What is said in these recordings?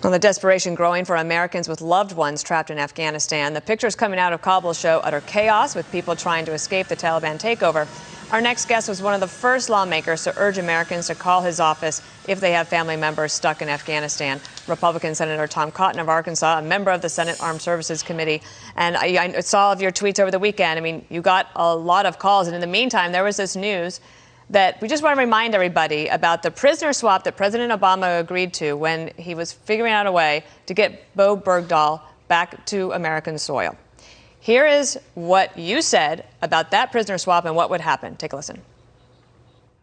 Well, the desperation growing for Americans with loved ones trapped in Afghanistan. The pictures coming out of Kabul show utter chaos with people trying to escape the Taliban takeover. Our next guest was one of the first lawmakers to urge Americans to call his office if they have family members stuck in Afghanistan. Republican Senator Tom Cotton of Arkansas, a member of the Senate Armed Services Committee. And I saw all of your tweets over the weekend. I mean, you got a lot of calls. And in the meantime, there was this news that we just want to remind everybody about the prisoner swap that President Obama agreed to when he was figuring out a way to get Bo Bergdahl back to American soil. Here is what you said about that prisoner swap and what would happen. Take a listen.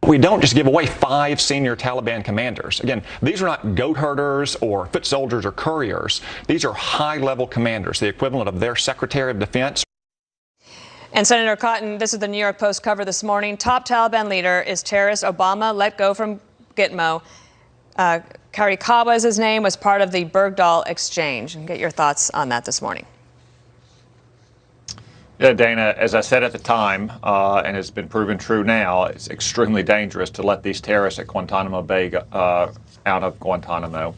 We don't just give away 5 senior Taliban commanders. Again, these are not goat herders or foot soldiers or couriers. These are high-level commanders, the equivalent of their Secretary of Defense. And Senator Cotton, this is the New York Post cover this morning. Top Taliban leader is terrorist Obama let go from Gitmo. Karikawa is his name, was part of the Bergdahl exchange. And get your thoughts on that this morning. Yeah, Dana, as I said at the time, and it's been proven true now, it's extremely dangerous to let these terrorists at Guantanamo Bay out of Guantanamo.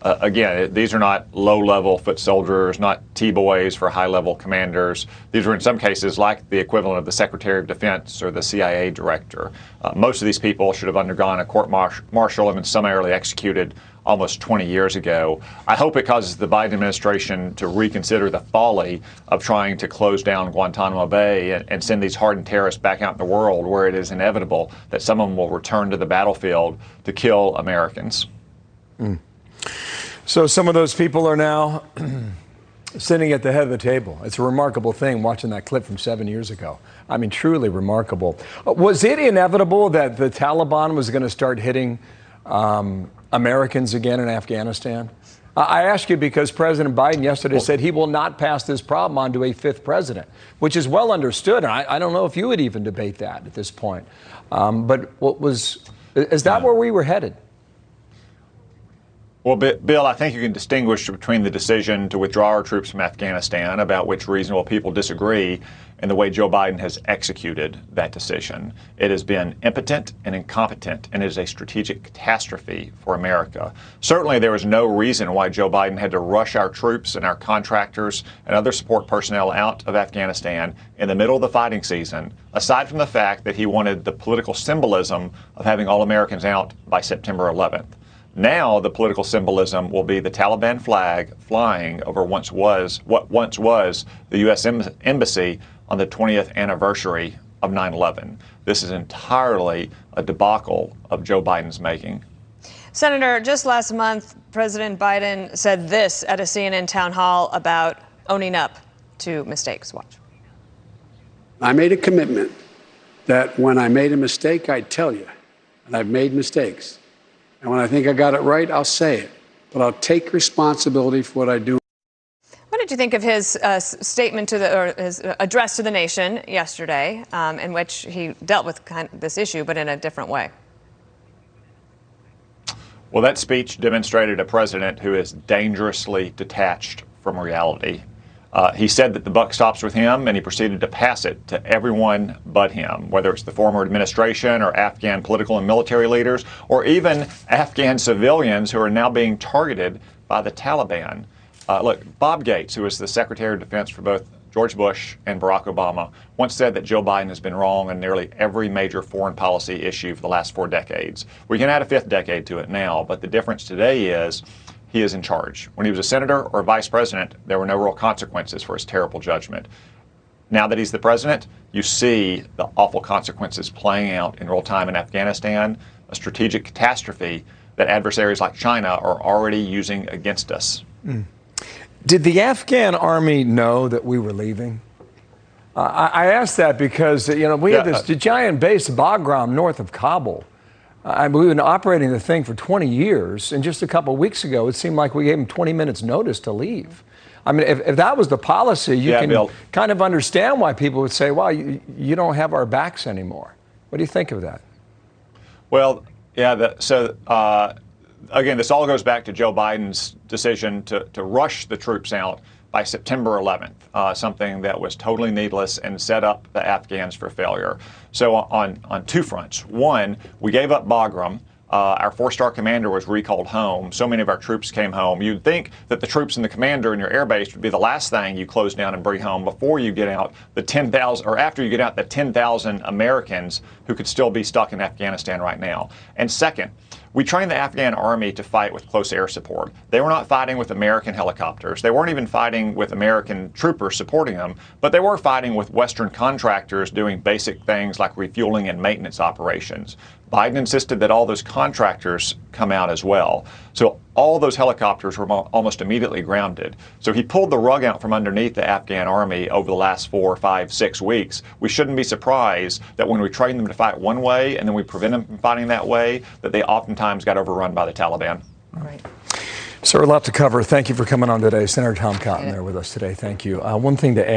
Again, these are not low-level foot soldiers, not T-boys for high-level commanders. These are in some cases like the equivalent of the Secretary of Defense or the CIA director. Most of these people should have undergone a court-martial and been summarily executed almost 20 years ago. I hope it causes the Biden administration to reconsider the folly of trying to close down Guantanamo Bay and send these hardened terrorists back out in the world where it is inevitable that some of them will return to the battlefield to kill Americans. So some of those people are now sitting at the head of the table. It's a remarkable thing watching that clip from 7 years ago. I mean, truly remarkable. Was it inevitable that the Taliban was going to start hitting Americans again in Afghanistan? I ask you because President Biden yesterday said he will not pass this problem on to a 5th president, which is well understood. And I don't know if you would even debate that at this point. But is that where we were headed? Well, Bill, I think you can distinguish between the decision to withdraw our troops from Afghanistan, about which reasonable people disagree, and the way Joe Biden has executed that decision. It has been impotent and incompetent, and it is a strategic catastrophe for America. Certainly, there is no reason why Joe Biden had to rush our troops and our contractors and other support personnel out of Afghanistan in the middle of the fighting season, aside from the fact that he wanted the political symbolism of having all Americans out by September 11th. Now the political symbolism will be the Taliban flag flying over what once was the U.S. Embassy on the 20th anniversary of 9/11. This is entirely a debacle of Joe Biden's making. Senator, just last month, President Biden said this at a CNN town hall about owning up to mistakes. Watch. I made a commitment that when I made a mistake, I'd tell you. And I've made mistakes. And when I think I got it right, I'll say it. But I'll take responsibility for what I do. What did you think of his statement or his address to the nation yesterday, in which he dealt with this issue, but in a different way? Well, that speech demonstrated a president who is dangerously detached from reality. He said that the buck stops with him, and he proceeded to pass it to everyone but him, whether it's the former administration or Afghan political and military leaders, or even Afghan civilians who are now being targeted by the Taliban. Look, Bob Gates, who was the Secretary of Defense for both George Bush and Barack Obama, once said that Joe Biden has been wrong on nearly every major foreign policy issue for the last 4 decades. We can add a 5th decade to it now, but the difference today is he is in charge. When he was a senator or vice president, there were no real consequences for his terrible judgment. Now that he's the president, you see the awful consequences playing out in real time in Afghanistan, a strategic catastrophe that adversaries like China are already using against us. Did the Afghan army know that we were leaving? I asked that because, we had this giant base, Bagram, north of Kabul. We've been operating the thing for 20 years, and just a couple of weeks ago, it seemed like we gave them 20 minutes notice to leave. I mean, if that was the policy, you can Bill, kind of understand why people would say, well, you don't have our backs anymore. What do you think of that? Well, again, this all goes back to Joe Biden's decision to rush the troops out by September 11th, something that was totally needless and set up the Afghans for failure. So on 2 fronts. One, we gave up Bagram, Our 4-star commander was recalled home. So many of our troops came home. You'd think that the troops and the commander in your air base would be the last thing you close down and bring home before you get out the 10,000, or after you get out the 10,000 Americans who could still be stuck in Afghanistan right now. And second, we trained the Afghan army to fight with close air support. They were not fighting with American helicopters. They weren't even fighting with American troopers supporting them, but they were fighting with Western contractors doing basic things like refueling and maintenance operations. Biden insisted that all those contractors come out as well. So all those helicopters were almost immediately grounded. So he pulled the rug out from underneath the Afghan army over the last 4, 5, 6 weeks. We shouldn't be surprised that when we train them to fight one way and then we prevent them from fighting that way, that they oftentimes got overrun by the Taliban. Right. Sir, a lot to cover. Thank you for coming on today. Senator Tom Cotton there with us today. Thank you. One thing to add.